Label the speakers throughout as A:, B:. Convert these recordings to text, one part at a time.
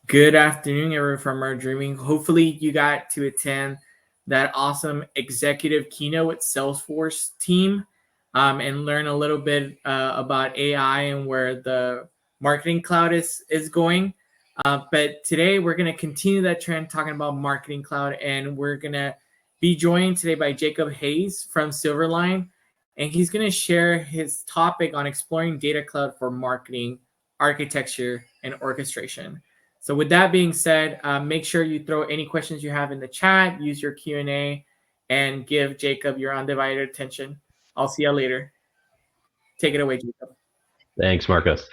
A: Good afternoon, everyone from our dreaming. Hopefully, you got to attend that awesome executive keynote with Salesforce team and learn a little bit about AI and where the marketing cloud is going. But today, we're going to continue that trend talking about marketing cloud, and we're going to be joined today by Jacob Hayes from Silverline, and he's going to share his topic on exploring data cloud for marketing, architecture, and orchestration. So with that being said, make sure you throw any questions you have in the chat, use your Q&A, and give Jacob your undivided attention. I'll see you later. Take it away, Jacob.
B: Thanks, Marcos.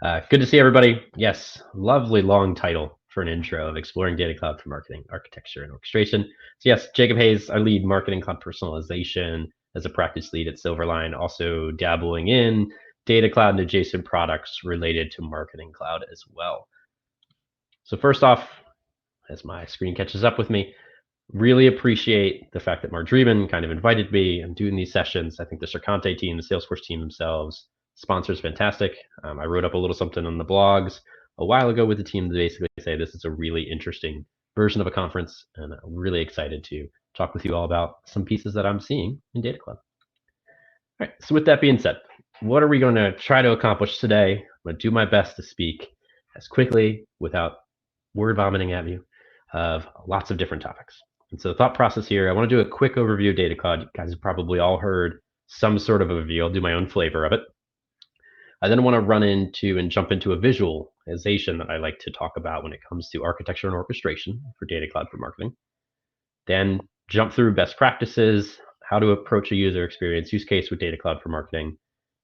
B: Good to see everybody. Yes, lovely long title for an intro of Exploring Data Cloud for Marketing, Architecture, and Orchestration. So yes, Jacob Hayes, I lead Marketing Cloud Personalization as a practice lead at Silverline, also dabbling in Data Cloud and adjacent products related to Marketing Cloud as well. So first off, as my screen catches up with me, really appreciate the fact that Mark Dreeben kind of invited me. I'm doing these sessions. I think the Sercante team, the Salesforce team themselves, sponsors fantastic. I wrote up a little something on the blogs a while ago with the team to basically say this is a really interesting version of a conference, and I'm really excited to talk with you all about some pieces that I'm seeing in Data Cloud. All right, so with that being said, what are we going to try to accomplish today? I'm going to do my best to speak as quickly without word vomiting at you of lots of different topics. And so the thought process here, I want to do a quick overview of Data Cloud. You guys have probably all heard some sort of overview. I'll do my own flavor of it. I then want to run into and jump into a visualization that I like to talk about when it comes to architecture and orchestration for Data Cloud for marketing. Then jump through best practices, how to approach a user experience use case with Data Cloud for marketing.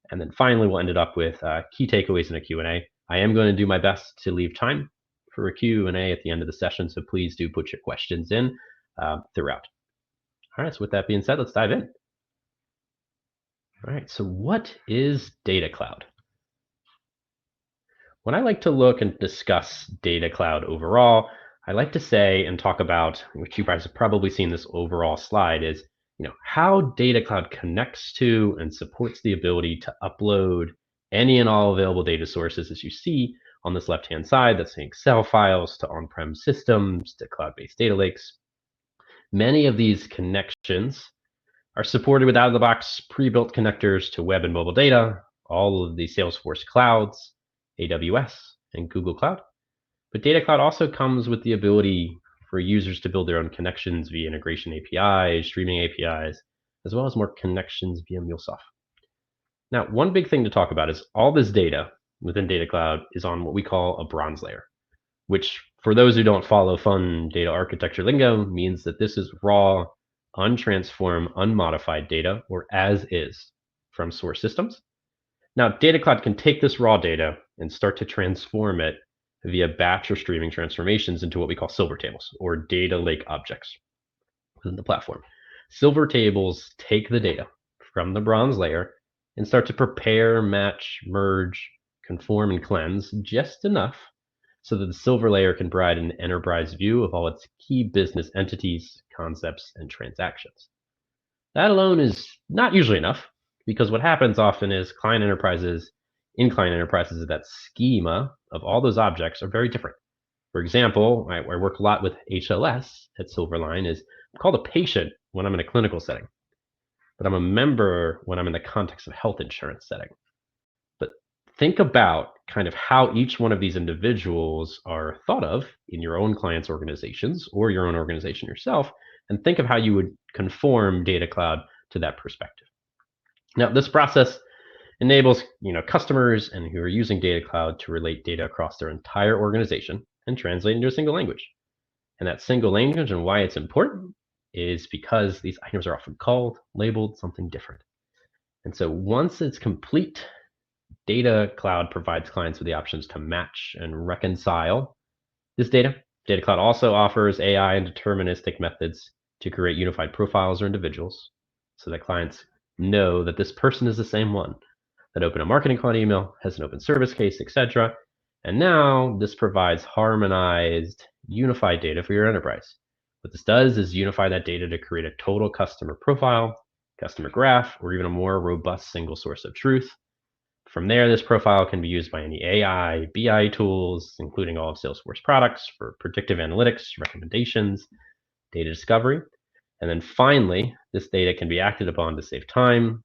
B: And then finally, we'll end it up with key takeaways in a Q&A. I am going to do my best to leave time for a Q&A at the end of the session, so please do put your questions in throughout. All right, so with that being said, let's dive in. All right, so what is Data Cloud? When I like to look and discuss Data Cloud overall, I like to say and talk about, which you guys have probably seen this overall slide, is how Data Cloud connects to and supports the ability to upload any and all available data sources, as you see on this left-hand side. That's Excel files to on-prem systems to cloud-based data lakes. Many of these connections are supported with out-of-the-box pre-built connectors to web and mobile data, all of the Salesforce clouds, AWS, and Google Cloud. But Data Cloud also comes with the ability for users to build their own connections via integration APIs, streaming APIs, as well as more connections via MuleSoft. Now, one big thing to talk about is all this data within Data Cloud is on what we call a bronze layer, which for those who don't follow fun data architecture lingo means that this is raw, untransformed, unmodified data, or as is from source systems. Now, Data Cloud can take this raw data and start to transform it via batch or streaming transformations into what we call silver tables or data lake objects within the platform. Silver tables take the data from the bronze layer and start to prepare, match, merge, conform, and cleanse just enough so that the silver layer can provide an enterprise view of all its key business entities, concepts, and transactions. That alone is not usually enough, because what happens often is client enterprises, that schema of all those objects are very different. For example, I work a lot with HLS at Silverline. I'm called a patient when I'm in a clinical setting, but I'm a member when I'm in the context of health insurance setting. But think about kind of how each one of these individuals are thought of in your own clients' organizations or your own organization yourself, and think of how you would conform Data Cloud to that perspective. Now, this process enables customers and who are using Data Cloud to relate data across their entire organization and translate into a single language. And that single language, and why it's important, is because these items are often called, labeled something different. And so once it's complete, Data Cloud provides clients with the options to match and reconcile this data. Data Cloud also offers AI and deterministic methods to create unified profiles or individuals so that clients know that this person is the same one that opened a Marketing Cloud email, has an open service case, etc. And now this provides harmonized, unified data for your enterprise. What this does is unify that data to create a total customer profile, customer graph, or even a more robust single source of truth From there, this profile can be used by any AI, BI tools, including all of Salesforce products for predictive analytics, recommendations, data discovery. And then finally, this data can be acted upon to save time,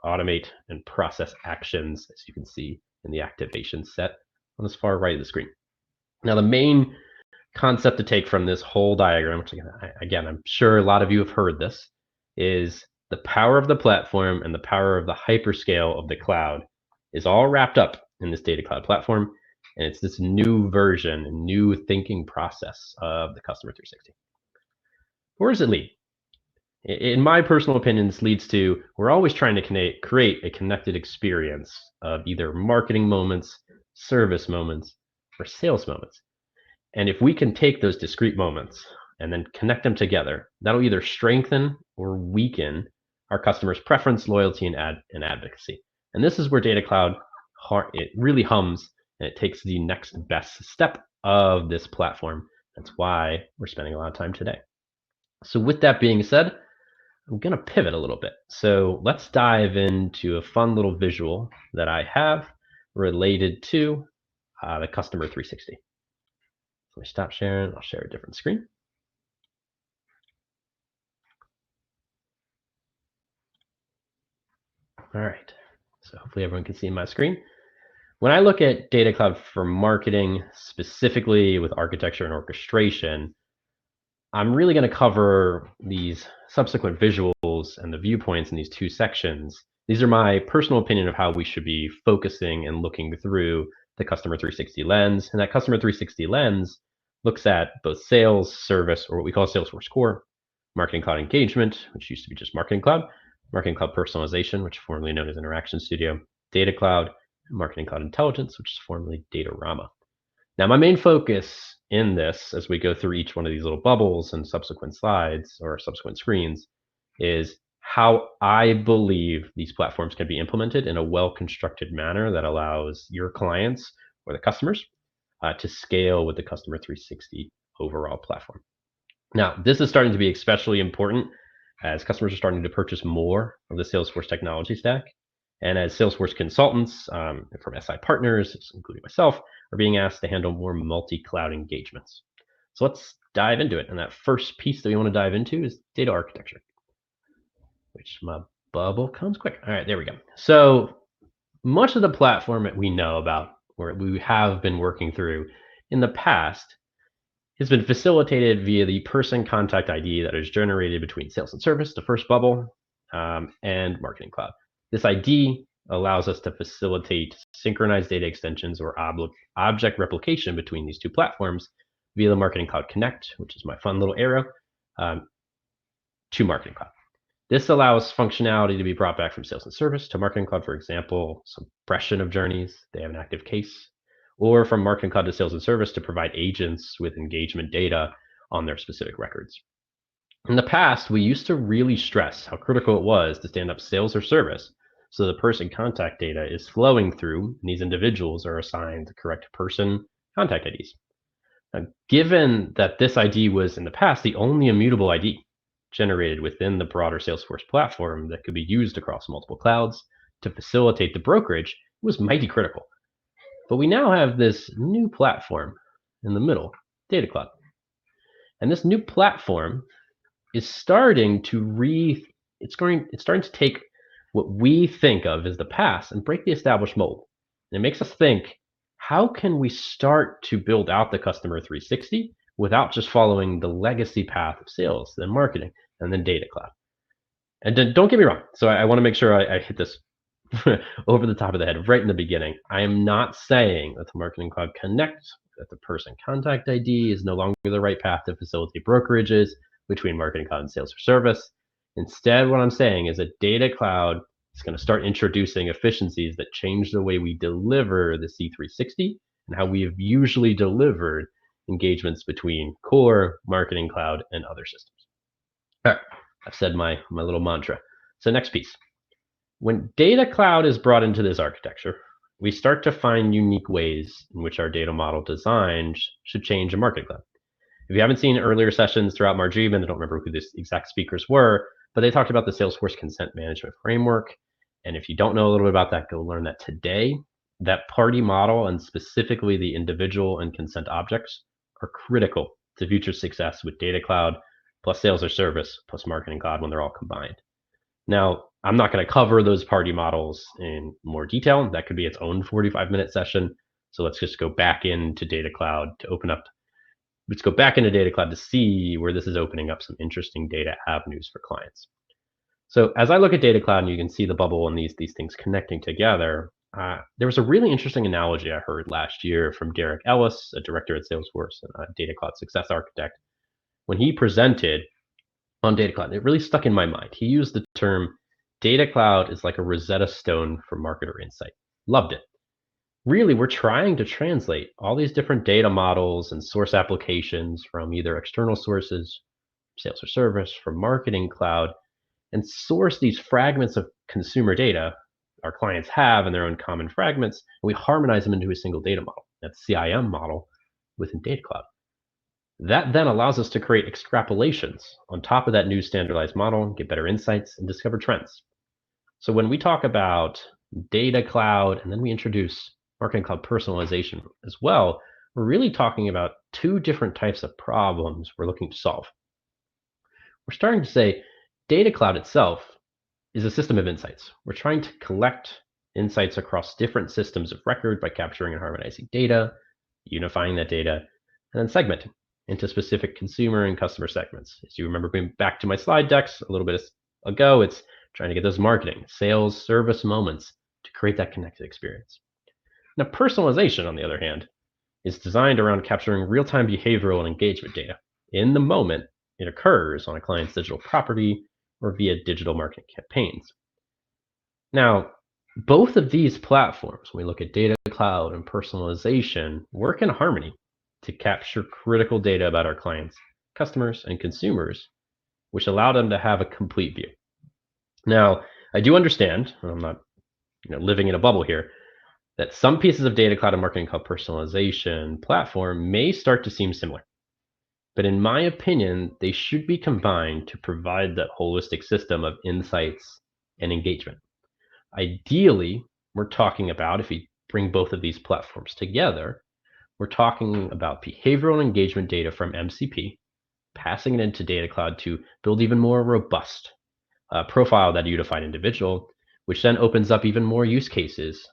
B: automate, and process actions, as you can see in the activation set on this far right of the screen. Now, the main concept to take from this whole diagram, which again, I'm sure a lot of you have heard this, is the power of the platform and the power of the hyperscale of the cloud is all wrapped up in this data cloud platform. And it's this new version, new thinking process of the Customer 360. Where does it lead? In my personal opinion, this leads to we're always trying to create a connected experience of either marketing moments, service moments, or sales moments. And if we can take those discrete moments and then connect them together, that'll either strengthen or weaken our customers' preference, loyalty, and advocacy. And this is where Data Cloud, it really hums, and it takes the next best step of this platform. That's why we're spending a lot of time today. So with that being said, I'm going to pivot a little bit. So let's dive into a fun little visual that I have related to the Customer 360. Let me stop sharing. I'll share a different screen. All right. So hopefully everyone can see my screen. When I look at Data Cloud for marketing, specifically with architecture and orchestration, I'm really going to cover these subsequent visuals and the viewpoints in these two sections. These are my personal opinion of how we should be focusing and looking through the Customer 360 lens. And that Customer 360 lens looks at both sales, service, or what we call Salesforce Core, Marketing Cloud Engagement, which used to be just Marketing Cloud Personalization, which is formerly known as Interaction Studio, Data Cloud, Marketing Cloud Intelligence, which is formerly Datorama. Now, my main focus in this, as we go through each one of these little bubbles and subsequent slides or subsequent screens, is how I believe these platforms can be implemented in a well-constructed manner that allows your clients or the customers to scale with the Customer 360 overall platform. Now, this is starting to be especially important as customers are starting to purchase more of the Salesforce technology stack. And as Salesforce consultants from SI partners, including myself, are being asked to handle more multi-cloud engagements. So let's dive into it. And that first piece that we want to dive into is data architecture, which my bubble comes quick. All right, there we go. So much of the platform that we know about, or we have been working through in the past, has been facilitated via the person contact ID that is generated between sales and service, the first bubble, and Marketing Cloud. This ID allows us to facilitate synchronized data extensions or object replication between these two platforms via the Marketing Cloud Connect, which is my fun little arrow, to Marketing Cloud. This allows functionality to be brought back from sales and service to Marketing Cloud, for example, suppression of journeys, they have an active case, or from Marketing Cloud to sales and service to provide agents with engagement data on their specific records. In the past, we used to really stress how critical it was to stand up sales or service so the person contact data is flowing through and these individuals are assigned the correct person contact IDs. Now, given that this ID was in the past the only immutable ID generated within the broader Salesforce platform that could be used across multiple clouds to facilitate the brokerage, it was mighty critical. But we now have this new platform in the middle, Data Cloud. And this new platform is starting to it's starting to take what we think of as the past and break the established mold. And it makes us think, how can we start to build out the Customer 360 without just following the legacy path of sales, then marketing, and then Data Cloud? And then, don't get me wrong. So I want to make sure I hit this over the top of the head right in the beginning. I am not saying that the Marketing Cloud Connect, that the person contact ID is no longer the right path to facilitate brokerages between Marketing Cloud and sales or service. Instead, what I'm saying is that Data Cloud is going to start introducing efficiencies that change the way we deliver the C360 and how we have usually delivered engagements between core, Marketing Cloud, and other systems. All right, I've said my little mantra. So next piece. When Data Cloud is brought into this architecture, we start to find unique ways in which our data model design should change in Marketing Cloud. If you haven't seen earlier sessions throughout Margib, and I don't remember who the exact speakers were, but they talked about the Salesforce Consent Management Framework And if you don't know a little bit about that, go learn that today. That party model and specifically the individual and consent objects are critical to future success with Data Cloud plus sales or service plus Marketing Cloud when they're all combined. Now, I'm not going to cover those party models in more detail. That could be its own 45-minute session. So let's just go back into Data Cloud to open up. Let's go back into Data Cloud to see where this is opening up some interesting data avenues for clients. So as I look at Data Cloud and you can see the bubble and these things connecting together, there was a really interesting analogy I heard last year from Derek Ellis, a director at Salesforce and a Data Cloud success architect. When he presented on Data Cloud, it really stuck in my mind. He used the term Data Cloud is like a Rosetta Stone for marketer insight. Loved it. Really, we're trying to translate all these different data models and source applications from either external sources, sales or service, from Marketing Cloud, and source these fragments of consumer data our clients have in their own common fragments, and we harmonize them into a single data model, that CIM model within Data Cloud. That then allows us to create extrapolations on top of that new standardized model, get better insights, and discover trends. So when we talk about Data Cloud and then we introduce Marketing Cloud personalization as well, we're really talking about two different types of problems we're looking to solve. We're starting to say Data Cloud itself is a system of insights. We're trying to collect insights across different systems of record by capturing and harmonizing data, unifying that data, and then segmenting into specific consumer and customer segments. As you remember, going back to my slide decks a little bit ago, it's trying to get those marketing, sales, service moments to create that connected experience. Now, personalization, on the other hand, is designed around capturing real-time behavioral and engagement data. In the moment it occurs on a client's digital property or via digital marketing campaigns. Now, both of these platforms, when we look at Data Cloud and personalization, work in harmony to capture critical data about our clients, customers, and consumers, which allow them to have a complete view. Now, I do understand, and I'm not living in a bubble here, that some pieces of Data Cloud and Marketing Cloud personalization platform may start to seem similar. But in my opinion, they should be combined to provide that holistic system of insights and engagement. Ideally, we're talking about, if we bring both of these platforms together, we're talking about behavioral engagement data from MCP, passing it into Data Cloud to build even more robust profile of that unified individual, which then opens up even more use case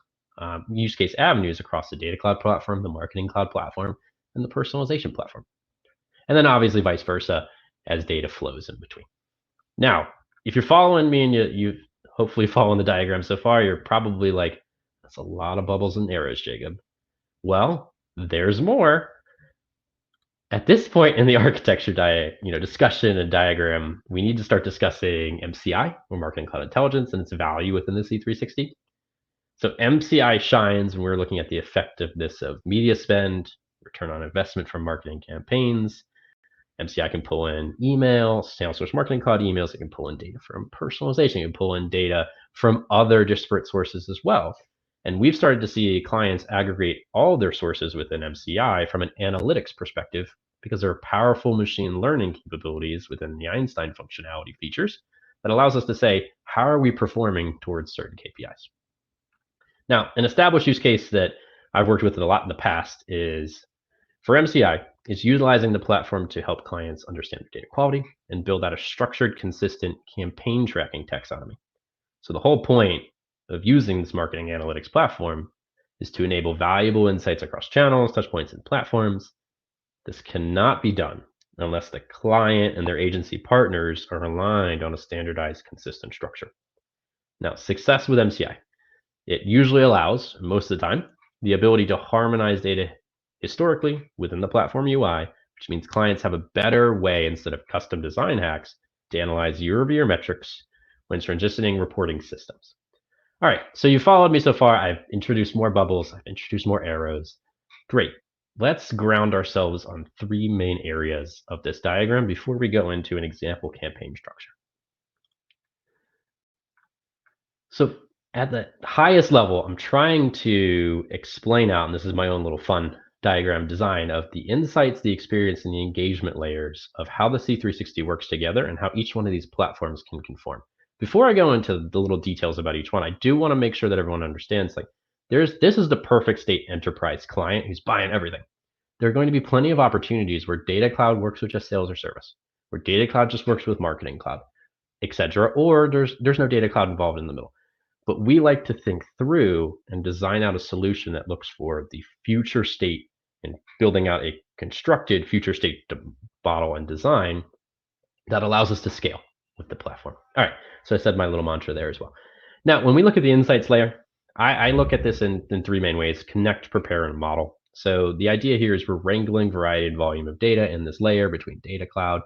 B: avenues across the Data Cloud platform, the Marketing Cloud platform, and the personalization platform. And then obviously vice versa as data flows in between. Now, if you're following me and you've hopefully following the diagram so far, you're probably like, that's a lot of bubbles and arrows, Jacob. Well, there's more. At this point in the architecture discussion and diagram, we need to start discussing MCI, or Marketing Cloud Intelligence, and its value within the C360. So MCI shines when we're looking at the effectiveness of media spend, return on investment from marketing campaigns. MCI can pull in email, Salesforce Marketing Cloud emails. It can pull in data from personalization. It can pull in data from other disparate sources as well. And we've started to see clients aggregate all their sources within MCI from an analytics perspective because there are powerful machine learning capabilities within the Einstein functionality features that allows us to say, how are we performing towards certain KPIs? Now, an established use case that I've worked with a lot in the past is for MCI, is utilizing the platform to help clients understand their data quality and build out a structured, consistent campaign tracking taxonomy. So the whole point of using this marketing analytics platform is to enable valuable insights across channels, touchpoints, and platforms. This cannot be done unless the client and their agency partners are aligned on a standardized, consistent structure. Now, success with MCI, it usually allows, most of the time, the ability to harmonize data historically within the platform UI, which means clients have a better way instead of custom design hacks to analyze year-over-year metrics when transitioning reporting systems. All right, so you followed me so far. I've introduced more bubbles. I've introduced more arrows. Great. Let's ground ourselves on three main areas of this diagram before we go into an example campaign structure. So at the highest level, I'm trying to explain out, and this is my own little fun diagram design of the insights, the experience, and the engagement layers of how the C360 works together and how each one of these platforms can conform. Before I go into the little details about each one, I do want to make sure that everyone understands, like, this is the perfect state enterprise client who's buying everything. There are going to be plenty of opportunities where Data Cloud works with just sales or service, where Data Cloud just works with Marketing Cloud, etc., or there's no Data Cloud involved in the middle. But we like to think through and design out a solution that looks for the future state and building out a constructed future state model and design that allows us to scale with the platform. All right, so I said my little mantra there as well. Now, when we look at the insights layer, I look at this in three main ways: connect, prepare, and model. So the idea here is we're wrangling variety and volume of data in this layer between Data Cloud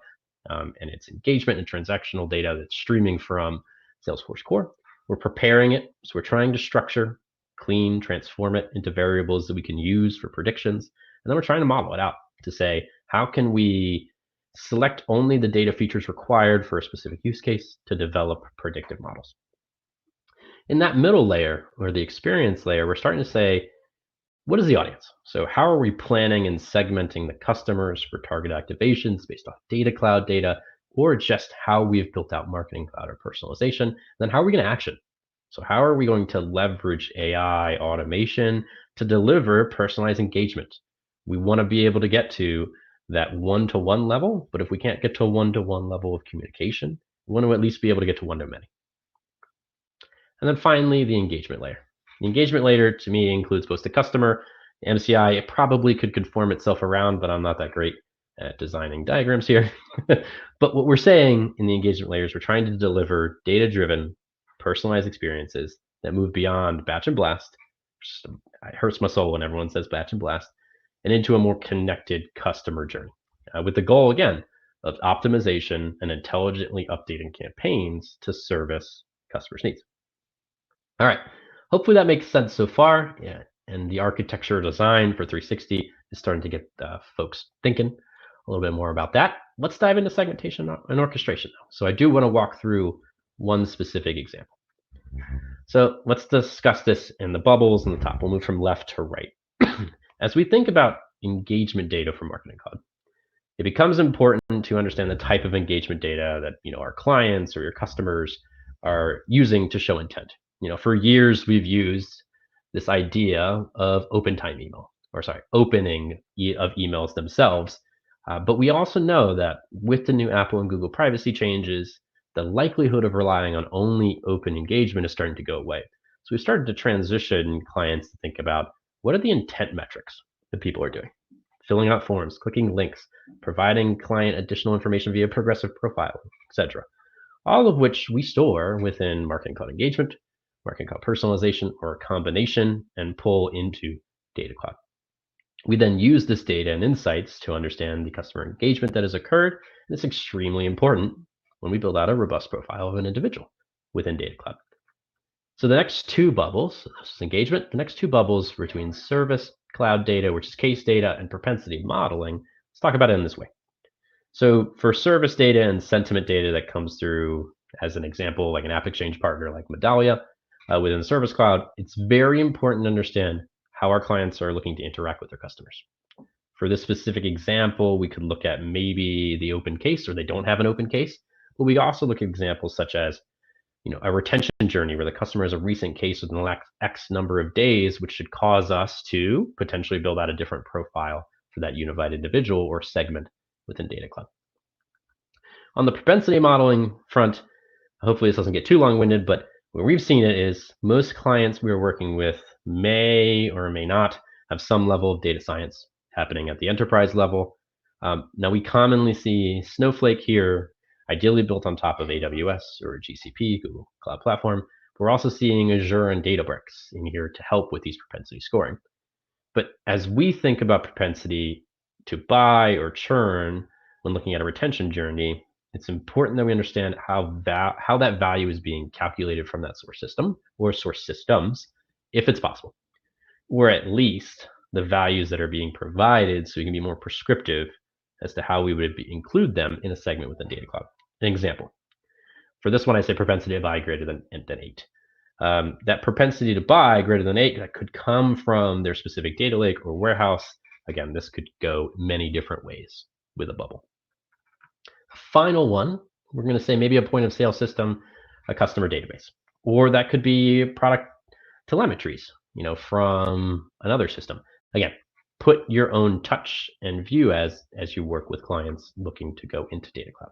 B: and its engagement and transactional data that's streaming from Salesforce Core. We're preparing it, so we're trying to structure, clean, transform it into variables that we can use for predictions, and then we're trying to model it out to say, how can we select only the data features required for a specific use case to develop predictive models. In that middle layer, or the experience layer, we're starting to say, what is the audience? So how are we planning and segmenting the customers for target activations based off Data Cloud data, or just how we've built out Marketing Cloud or personalization? Then how are we going to action? So how are we going to leverage AI automation to deliver personalized engagement? We want to be able to get to that one-to-one level, but if we can't get to a one-to-one level of communication, we want to at least be able to get to one-to-many. And then finally, the engagement layer. The engagement layer to me includes both the customer, the MCI. It probably could conform itself around, but I'm not that great at designing diagrams here. But what we're saying in the engagement layer is we're trying to deliver data-driven, personalized experiences that move beyond batch and blast. It hurts my soul when everyone says batch and blast, and into a more connected customer journey, with the goal, again, of optimization and intelligently updating campaigns to service customers' needs. All right, hopefully that makes sense so far. Yeah, and the architecture design for 360 is starting to get folks thinking a little bit more about that. Let's dive into segmentation and orchestration now. So I do want to walk through one specific example. So let's discuss this in the bubbles in the top. We'll move from left to right. As we think about engagement data for Marketing Cloud, it becomes important to understand the type of engagement data that our clients or your customers are using to show intent. For years we've used this idea of opening of emails themselves, but we also know that with the new Apple and Google privacy changes, the likelihood of relying on only open engagement is starting to go away. So we started to transition clients to think about, what are the intent metrics that people are doing? Filling out forms, clicking links, providing client additional information via progressive profiling, etc. All of which we store within Marketing Cloud Engagement, Marketing Cloud Personalization, or a combination, and pull into Data Cloud. We then use this data and insights to understand the customer engagement that has occurred, and it's extremely important when we build out a robust profile of an individual within Data Cloud. So the next two bubbles, this is engagement, the next two bubbles between service cloud data, which is case data, and propensity modeling, let's talk about it in this way. So for service data and sentiment data that comes through, as an example, like an app exchange partner like Medallia within Service Cloud, it's very important to understand how our clients are looking to interact with their customers. For this specific example, we could look at maybe the open case, or they don't have an open case, but we also look at examples such as a retention journey where the customer has a recent case within X number of days, which should cause us to potentially build out a different profile for that unified individual or segment within Data Cloud. On the propensity modeling front, hopefully this doesn't get too long-winded, but where we've seen it is most clients we are working with may or may not have some level of data science happening at the enterprise level. Now we commonly see Snowflake here, ideally built on top of AWS or GCP, Google Cloud Platform. We're also seeing Azure and Databricks in here to help with these propensity scoring. But as we think about propensity to buy or churn when looking at a retention journey, it's important that we understand how that value is being calculated from that source system or source systems, if it's possible, or at least the values that are being provided, so we can be more prescriptive as to how we would include them in a segment within Data Cloud. An example. For this one, I say propensity to buy greater than 8. That propensity to buy greater than 8, that could come from their specific data lake or warehouse. Again, this could go many different ways with a bubble. Final one, we're going to say maybe a point of sale system a customer database. Or that could be product telemetries, from another system. Again, put your own touch and view as you work with clients looking to go into Data Cloud.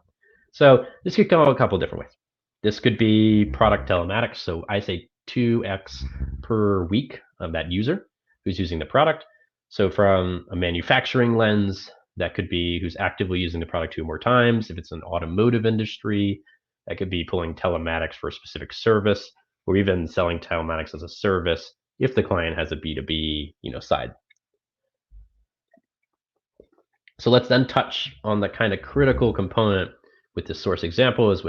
B: So this could go a couple different ways. This could be product telematics. So I say 2x per week of that user who's using the product. So from a manufacturing lens, that could be who's actively using the product 2 more times. If it's an automotive industry, that could be pulling telematics for a specific service, or even selling telematics as a service if the client has a B2B, side. So let's then touch on the kind of critical component with this source example is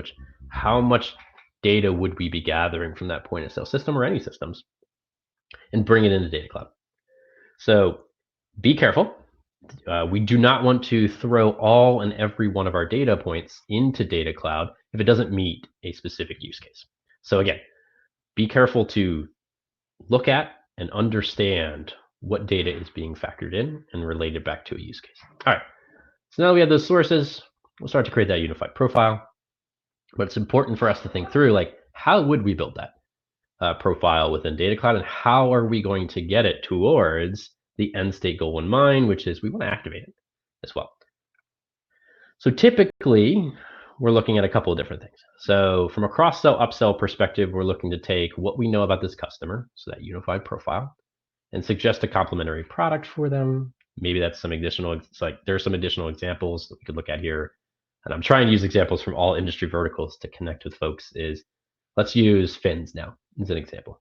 B: how much data would we be gathering from that point of sale system or any systems and bring it into Data Cloud. So be careful. We do not want to throw all and every one of our data points into Data Cloud if it doesn't meet a specific use case. So again, be careful to look at and understand what data is being factored in and related back to a use case. All right, so now that we have those sources, we'll start to create that unified profile. But it's important for us to think through, how would we build that profile within Data Cloud, and how are we going to get it towards the end state goal in mind, which is we want to activate it as well. So typically, we're looking at a couple of different things. So from a cross-sell, upsell perspective, we're looking to take what we know about this customer, so that unified profile, and suggest a complementary product for them. Maybe that's some additional, there's some additional examples that we could look at here. And I'm trying to use examples from all industry verticals to connect with folks. Let's use fins now as an example.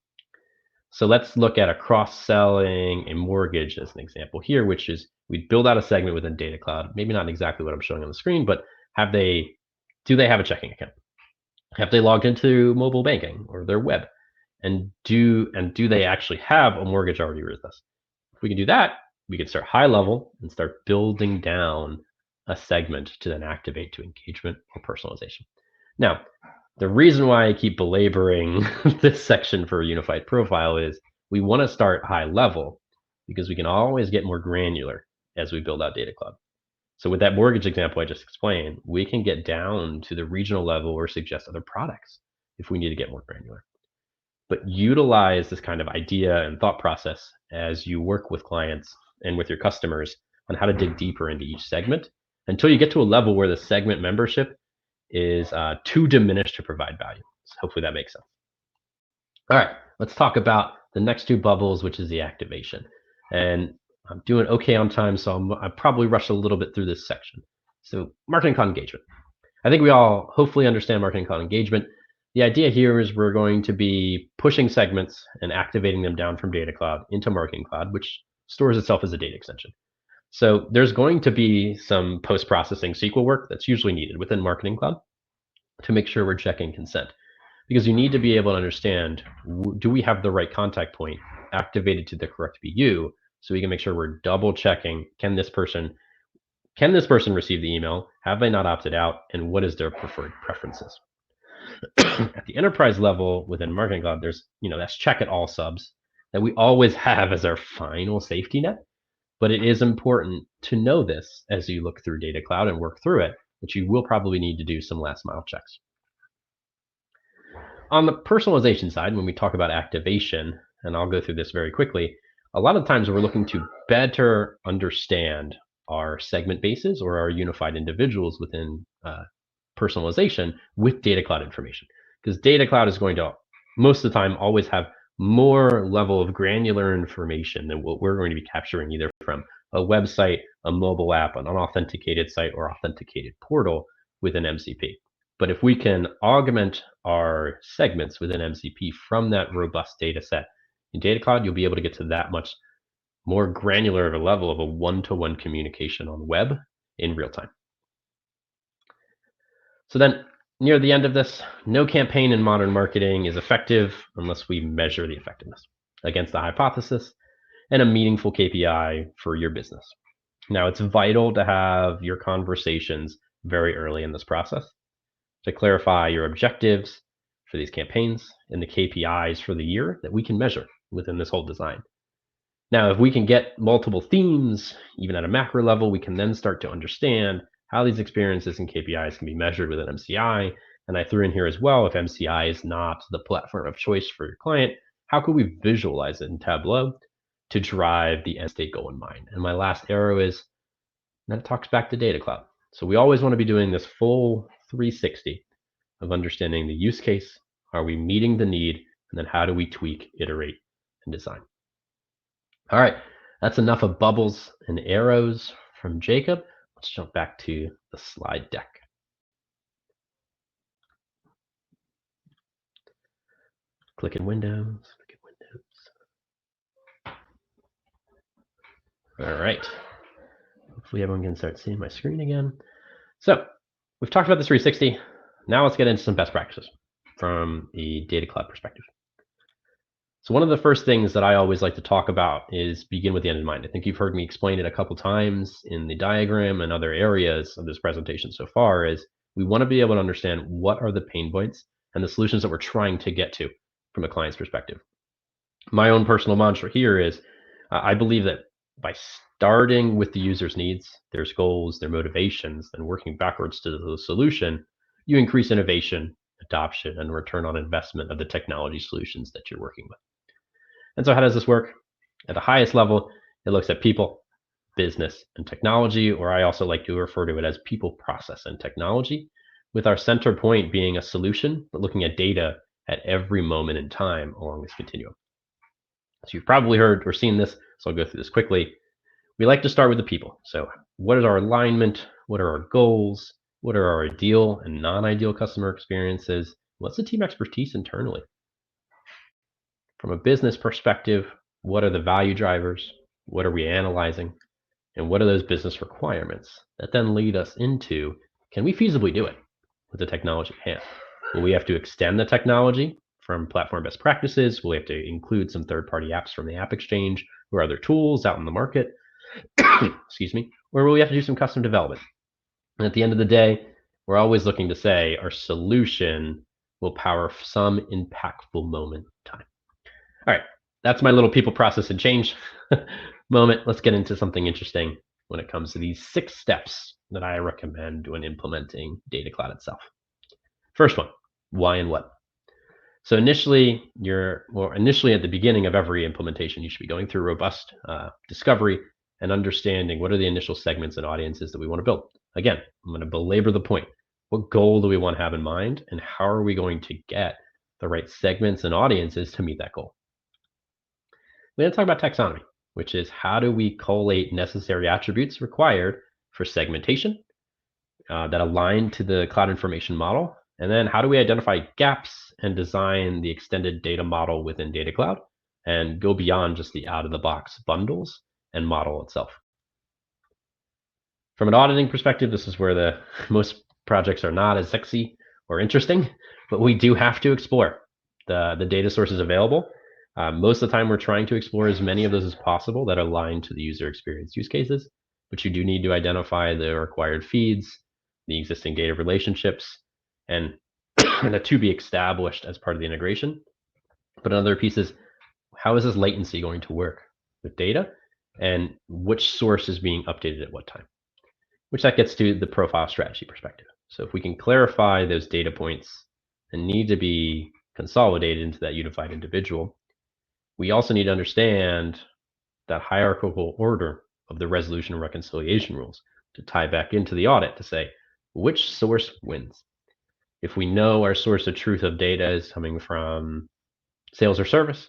B: So let's look at a cross-selling a mortgage as an example here, which is we build out a segment within Data Cloud. Maybe not exactly what I'm showing on the screen, but do they have a checking account? Have they logged into mobile banking or their web? And do they actually have a mortgage already with us? If we can do that, we can start high level and start building down a segment to then activate to engagement or personalization. Now, the reason why I keep belaboring this section for a unified profile is we want to start high level because we can always get more granular as we build out Data Cloud. So with that mortgage example I just explained, we can get down to the regional level or suggest other products if we need to get more granular. But utilize this kind of idea and thought process as you work with clients and with your customers on how to dig deeper into each segment until you get to a level where the segment membership is too diminished to provide value. So hopefully that makes sense. All right, let's talk about the next two bubbles, which is the activation. And I'm doing okay on time, so I probably rushed a little bit through this section. So marketing cloud engagement. I think we all hopefully understand marketing cloud engagement. The idea here is we're going to be pushing segments and activating them down from Data Cloud into Marketing Cloud, which stores itself as a data extension. So there's going to be some post-processing SQL work that's usually needed within Marketing Cloud to make sure we're checking consent. Because you need to be able to understand, do we have the right contact point activated to the correct BU, so we can make sure we're double checking, can this person receive the email? Have they not opted out? And what is their preferred preferences? At the enterprise level within Marketing Cloud, there's, that's check at all subs that we always have as our final safety net. But it is important to know this as you look through Data Cloud and work through it, that you will probably need to do some last mile checks. On the personalization side, when we talk about activation, and I'll go through this very quickly, a lot of times we're looking to better understand our segment bases or our unified individuals within personalization with Data Cloud information. Because Data Cloud is going to, most of the time, always have more level of granular information than what we're going to be capturing either from a website, a mobile app, an unauthenticated site, or authenticated portal within MCP. But if we can augment our segments within MCP from that robust data set in Data Cloud, you'll be able to get to that much more granular of a level of a one-to-one communication on web in real time. So then near the end of this, no campaign in modern marketing is effective unless we measure the effectiveness against the hypothesis and a meaningful KPI for your business. Now, it's vital to have your conversations very early in this process to clarify your objectives for these campaigns and the KPIs for the year that we can measure within this whole design. Now, if we can get multiple themes, even at a macro level, we can then start to understand how these experiences and KPIs can be measured within MCI And I threw in here as well, if MCI is not the platform of choice for your client, how could we visualize it in Tableau to drive the end state goal in mind? And my last arrow is, that talks back to Data Cloud. So we always want to be doing this full 360 of understanding the use case. Are we meeting the need? And then how do we tweak, iterate, and design? All right, that's enough of bubbles and arrows from Jacob. Let's jump back to the slide deck. Click in Windows. All right. Hopefully everyone can start seeing my screen again. So we've talked about the 360. Now let's get into some best practices from a Data Cloud perspective. So one of the first things that I always like to talk about is begin with the end in mind. I think you've heard me explain it a couple times in the diagram and other areas of this presentation so far, is we want to be able to understand what are the pain points and the solutions that we're trying to get to from a client's perspective. My own personal mantra here is I believe that by starting with the user's needs, their goals, their motivations, and working backwards to the solution, you increase innovation, adoption, and return on investment of the technology solutions that you're working with. And so how does this work? At the highest level, it looks at people, business, and technology, or I also like to refer to it as people, process, and technology, with our center point being a solution, but looking at data at every moment in time along this continuum. So you've probably heard or seen this, so I'll go through this quickly. We like to start with the people. So what is our alignment? What are our goals? What are our ideal and non-ideal customer experiences? What's the team expertise internally? From a business perspective, what are the value drivers? What are we analyzing? And what are those business requirements that then lead us into, can we feasibly do it with the technology at hand? Will we have to extend the technology from platform best practices? Will we have to include some third-party apps from the App Exchange or other tools out in the market? Excuse me. Or will we have to do some custom development? And at the end of the day, we're always looking to say our solution will power some impactful moment in time. All right, that's my little people, process, and change moment. Let's get into something interesting when it comes to these 6 steps that I recommend when implementing Data Cloud itself. First one, why and what. So initially at the beginning of every implementation, you should be going through robust discovery and understanding what are the initial segments and audiences that we want to build. Again, I'm going to belabor the point. What goal do we want to have in mind, and how are we going to get the right segments and audiences to meet that goal? We're going to talk about taxonomy, which is how do we collate necessary attributes required for segmentation that align to the cloud information model, and then how do we identify gaps and design the extended data model within Data Cloud and go beyond just the out-of-the-box bundles and model itself. From an auditing perspective, this is where the most projects are not as sexy or interesting, but we do have to explore the data sources available. Most of the time, we're trying to explore as many of those as possible that align to the user experience use cases, but you do need to identify the required feeds, the existing data relationships, and the to be established as part of the integration. But another piece is, how is this latency going to work with data, and which source is being updated at what time? Which that gets to the profile strategy perspective. So if we can clarify those data points and need to be consolidated into that unified individual, we also need to understand that hierarchical order of the resolution and reconciliation rules to tie back into the audit to say, which source wins? If we know our source of truth of data is coming from sales or service,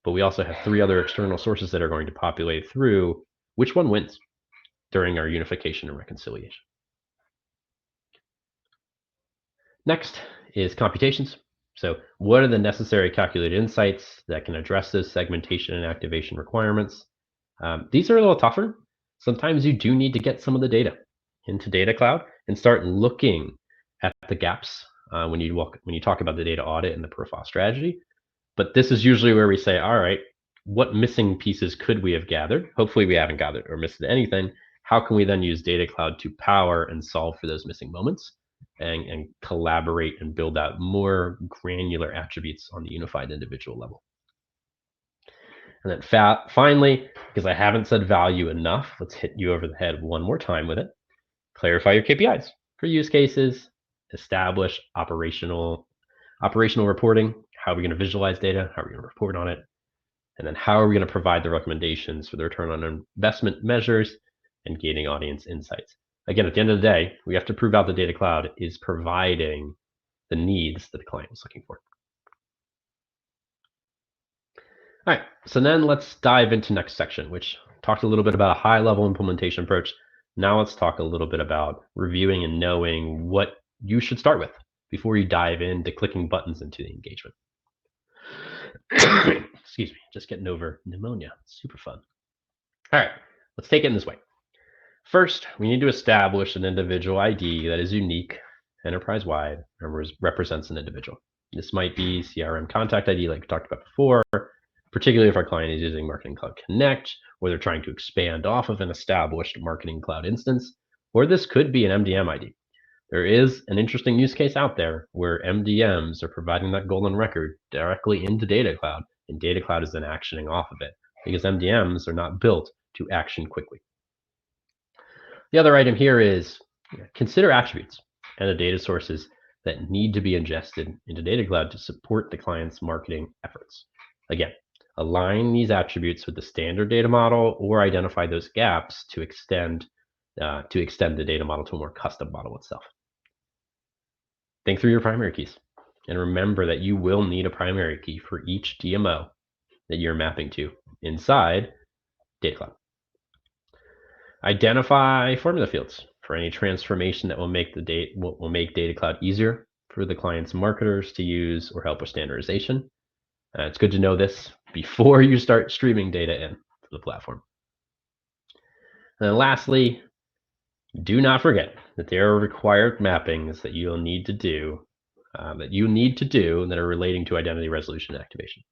B: but we also have 3 other external sources that are going to populate through, which one wins during our unification and reconciliation? Next is computations. So what are the necessary calculated insights that can address those segmentation and activation requirements? These are a little tougher. Sometimes you do need to get some of the data into Data Cloud and start looking at the gaps when you talk about the data audit and the profile strategy. But this is usually where we say, all right, what missing pieces could we have gathered? Hopefully we haven't gathered or missed anything. How can we then use Data Cloud to power and solve for those missing moments and collaborate and build out more granular attributes on the unified individual level? And then finally, because I haven't said value enough, let's hit you over the head one more time with it. Clarify your KPIs for use cases, establish operational reporting. How are we going to visualize data? How are we going to report on it? And then how are we going to provide the recommendations for the return on investment measures and gaining audience insights? Again, at the end of the day, we have to prove out the data cloud is providing the needs that the client is looking for. All right, so then let's dive into next section, which talked a little bit about a high-level implementation approach. Now let's talk a little bit about reviewing and knowing what you should start with before you dive into clicking buttons into the engagement. Excuse me, just getting over pneumonia. Super fun. All right, let's take it in this way. First, we need to establish an individual ID that is unique, enterprise-wide, and represents an individual. This might be CRM contact ID like we talked about before, particularly if our client is using Marketing Cloud Connect, or they're trying to expand off of an established Marketing Cloud instance, or this could be an MDM ID. There is an interesting use case out there where MDMs are providing that golden record directly into Data Cloud, and Data Cloud is then actioning off of it, because MDMs are not built to action quickly. The other item here is consider attributes and the data sources that need to be ingested into Data Cloud to support the client's marketing efforts. Again, align these attributes with the standard data model or identify those gaps to extend the data model to a more custom model itself. Think through your primary keys and remember that you will need a primary key for each DMO that you're mapping to inside Data Cloud. Identify formula fields for any transformation that will make Data Cloud easier for the client's marketers to use or help with standardization. It's good to know this before you start streaming data in to the platform. And then lastly, do not forget that there are required mappings that you'll need to do that are relating to identity resolution and activation.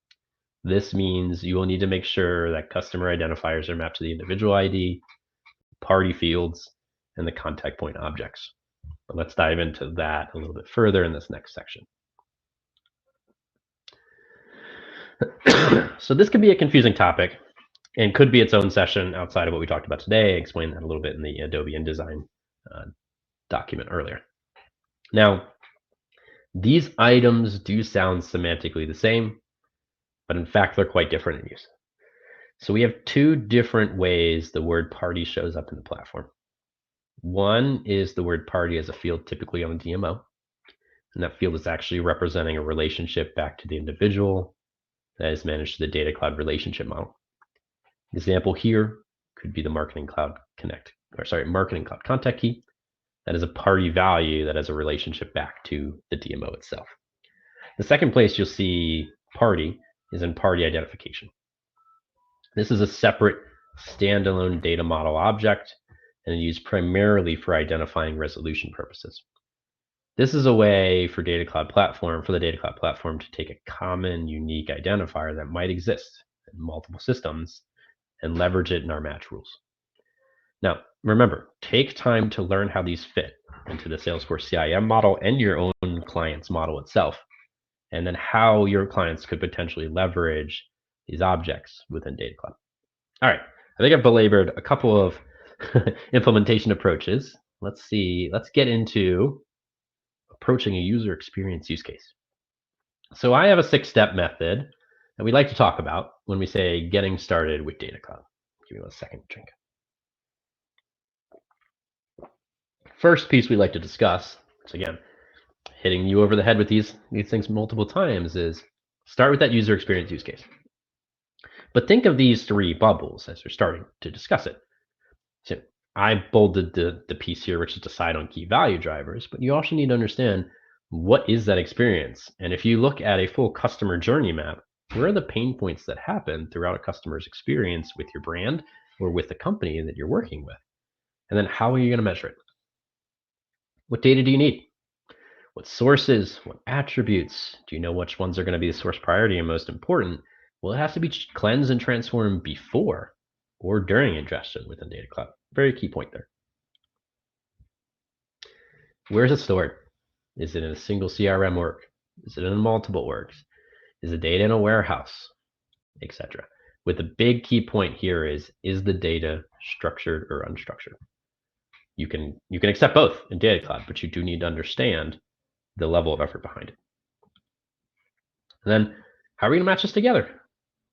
B: This means you will need to make sure that customer identifiers are mapped to the individual ID, party fields, and the contact point objects. But let's dive into that a little bit further in this next section. So this can be a confusing topic and could be its own session outside of what we talked about today. I explained that a little bit in the Adobe InDesign document earlier. Now, these items do sound semantically the same, but in fact, they're quite different in use. So we have two different ways the word party shows up in the platform. One is the word party as a field typically on the DMO, and that field is actually representing a relationship back to the individual that is managed to the Data Cloud relationship model. Example here could be the Marketing Cloud contact key. That is a party value that has a relationship back to the DMO itself. The second place you'll see party is in party identification. This is a separate standalone data model object and used primarily for identifying resolution purposes. This is a way for the Data Cloud platform to take a common, unique identifier that might exist in multiple systems and leverage it in our match rules. Now, remember, take time to learn how these fit into the Salesforce CIM model and your own client's model itself, and then how your clients could potentially leverage these objects within Data Cloud. All right, I think I've belabored a couple of implementation approaches. Let's get into approaching a user experience use case. So I have a 6-step method that we like to talk about when we say getting started with Data Cloud. Give me 1 second to drink. First piece we like to discuss, so again, hitting you over the head with these things multiple times, is start with that user experience use case. But think of these 3 bubbles as you're starting to discuss it. So I bolded the piece here, which is decide on key value drivers, but you also need to understand what is that experience. And if you look at a full customer journey map, where are the pain points that happen throughout a customer's experience with your brand or with the company that you're working with? And then how are you going to measure it? What data do you need? What sources? What attributes? Do you know which ones are going to be the source priority and most important? Well, it has to be cleansed and transformed before or during ingestion within Data Cloud. Very key point there. Where is it stored? Is it in a single CRM org? Is it in multiple orgs? Is the data in a warehouse, etc.? With the big key point here is the data structured or unstructured? You can accept both in Data Cloud, but you do need to understand the level of effort behind it. And then how are we going to match this together?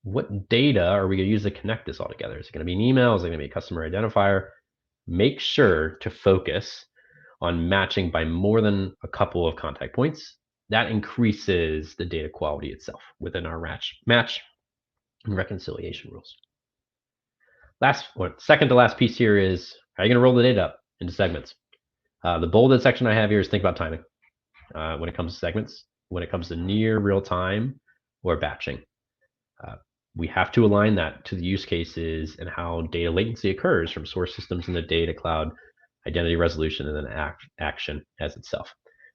B: What data are we going to use to connect this all together? Is it going to be an email? Is it going to be a customer identifier? Make sure to focus on matching by more than a couple of contact points. That increases the data quality itself within our match and reconciliation rules. Second to last piece here is, how are you going to roll the data up into segments? The bolded section I have here is think about timing when it comes to segments, when it comes to near real time or batching. We have to align that to the use cases and how data latency occurs from source systems in the data cloud, identity resolution, and then action as itself.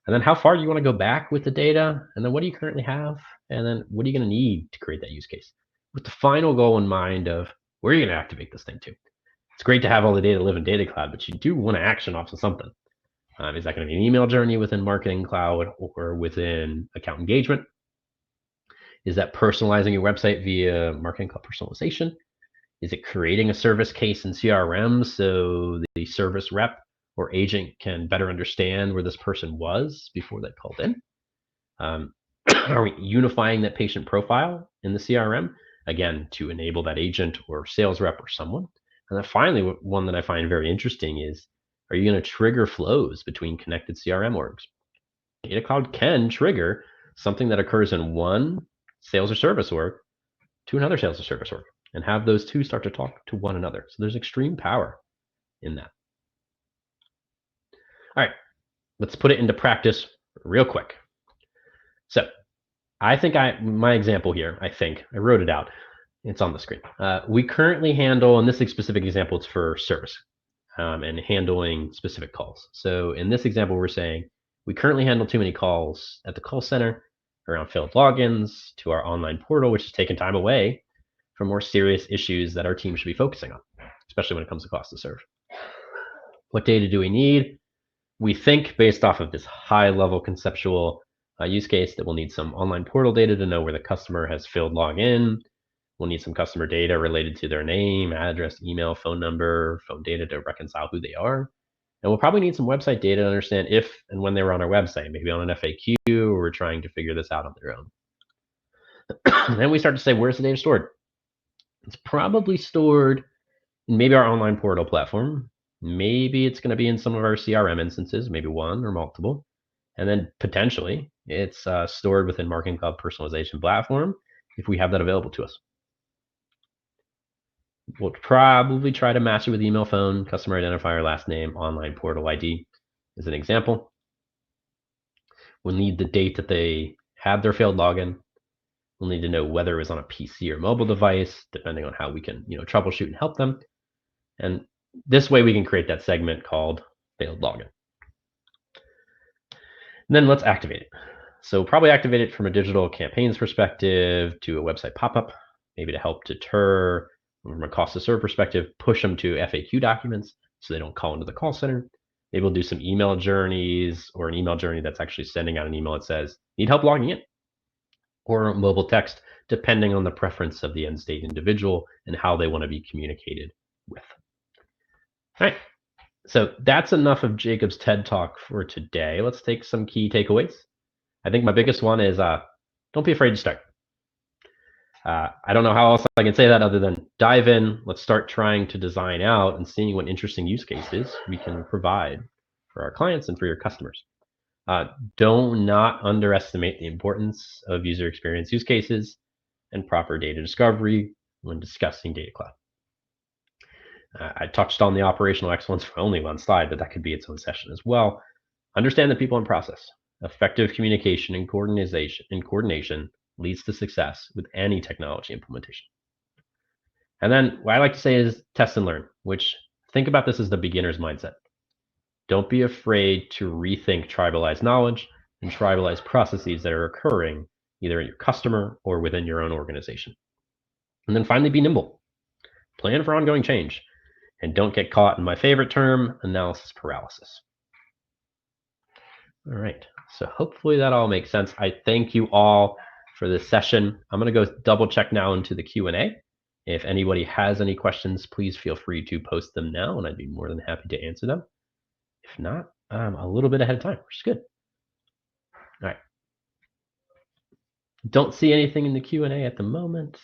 B: And then how far do you want to go back with the data? And then what do you currently have? And then what are you going to need to create that use case? With the final goal in mind of where are you going to activate this thing to? It's great to have all the data live in Data Cloud, but you do want to action off of something. Is that going to be an email journey within Marketing Cloud or within Account Engagement? Is that personalizing your website via Marketing Cloud Personalization? Is it creating a service case in CRM so the service rep or agent can better understand where this person was before they called in? Are we unifying that patient profile in the CRM, again, to enable that agent or sales rep or someone? And then finally, one that I find very interesting is, are you going to trigger flows between connected CRM orgs? Data Cloud can trigger something that occurs in one sales or service org to another sales or service org and have those two start to talk to one another. So there's extreme power in that. All right, let's put it into practice real quick. So I think my example here, I wrote it out. It's on the screen. We currently handle, in this specific example, it's for service and handling specific calls. So in this example, we're saying we currently handle too many calls at the call center around failed logins to our online portal, which is taking time away from more serious issues that our team should be focusing on, especially when it comes to cost to serve. What data do we need? We think, based off of this high-level conceptual use case, that we'll need some online portal data to know where the customer has failed login. We'll need some customer data related to their name, address, email, phone number, phone data to reconcile who they are. And we'll probably need some website data to understand if and when they were on our website, maybe on an FAQ, or we're trying to figure this out on their own. Then we start to say, where's the data stored? It's probably stored in maybe our online portal platform. Maybe it's going to be in some of our CRM instances, maybe one or multiple. And then potentially it's stored within Marketing Cloud Personalization platform if we have that available to us. We'll probably try to match it with email, phone, customer identifier, last name, online portal ID as an example. We'll need the date that they had their failed login. We'll need to know whether it was on a PC or mobile device, depending on how we can, troubleshoot and help them. And this way we can create that segment called failed login. And then let's activate it. So probably activate it from a digital campaigns perspective to a website pop-up, maybe to help deter, from a cost to serve perspective, push them to FAQ documents so they don't call into the call center. Maybe we'll do some email journeys, or an email journey that's actually sending out an email that says, need help logging in, or mobile text, depending on the preference of the end state individual and how they want to be communicated with. All right, so that's enough of Jacob's TED Talk for today. Let's take some key takeaways. I think my biggest one is don't be afraid to start. I don't know how else I can say that other than dive in. Let's start trying to design out and seeing what interesting use cases we can provide for our clients and for your customers. Do not underestimate the importance of user experience use cases and proper data discovery when discussing Data Cloud. I touched on the operational excellence for only one slide, but that could be its own session as well. Understand the people and process. Effective communication and coordination leads to success with any technology implementation. And then what I like to say is test and learn, which think about this as the beginner's mindset. Don't be afraid to rethink tribalized knowledge and tribalized processes that are occurring either in your customer or within your own organization. And then finally, be nimble. Plan for ongoing change and don't get caught in my favorite term, analysis paralysis. All right, so hopefully that all makes sense. I thank you all for this session. I'm going to go double check now into the Q&A. If anybody has any questions, please feel free to post them now, and I'd be more than happy to answer them. If not, I'm a little bit ahead of time, which is good. All right. Don't see anything in the Q&A at the moment.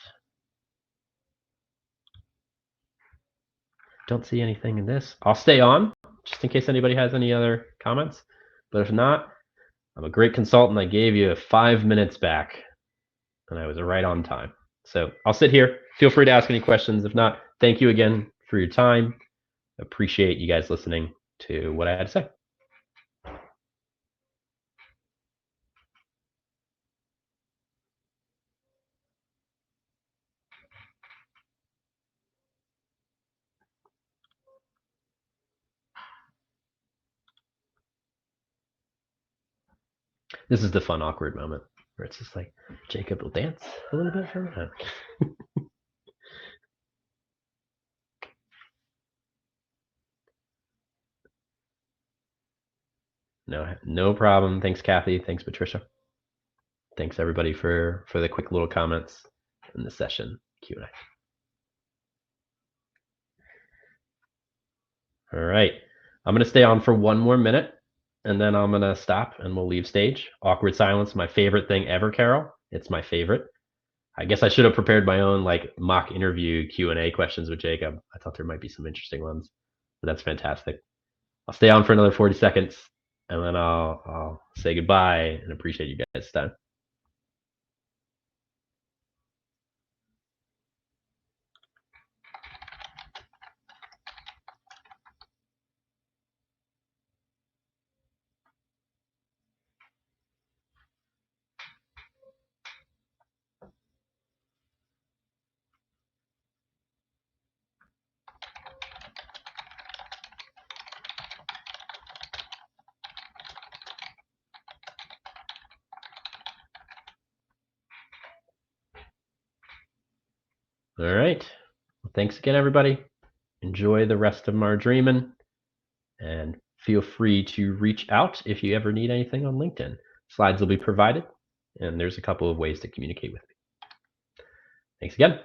B: Don't see anything in this. I'll stay on just in case anybody has any other comments. But if not, I'm a great consultant. I gave you 5 minutes back and I was right on time. So I'll sit here. Feel free to ask any questions. If not, thank you again for your time. Appreciate you guys listening to what I had to say. This is the fun, awkward moment where it's just like, Jacob will dance a little bit for me. No problem. Thanks, Kathy. Thanks, Patricia. Thanks, everybody, for the quick little comments in the session Q&A. All right. I'm going to stay on for 1 more minute, and then I'm going to stop, and we'll leave stage. Awkward silence, my favorite thing ever, Carol. It's my favorite. I guess I should have prepared my own mock interview Q&A questions with Jacob. I thought there might be some interesting ones, but that's fantastic. I'll stay on for another 40 seconds, and then I'll say goodbye and appreciate you guys' time. All right. Well, thanks again, everybody. Enjoy the rest of our dreaming, and feel free to reach out if you ever need anything on LinkedIn. Slides will be provided, and there's a couple of ways to communicate with me. Thanks again.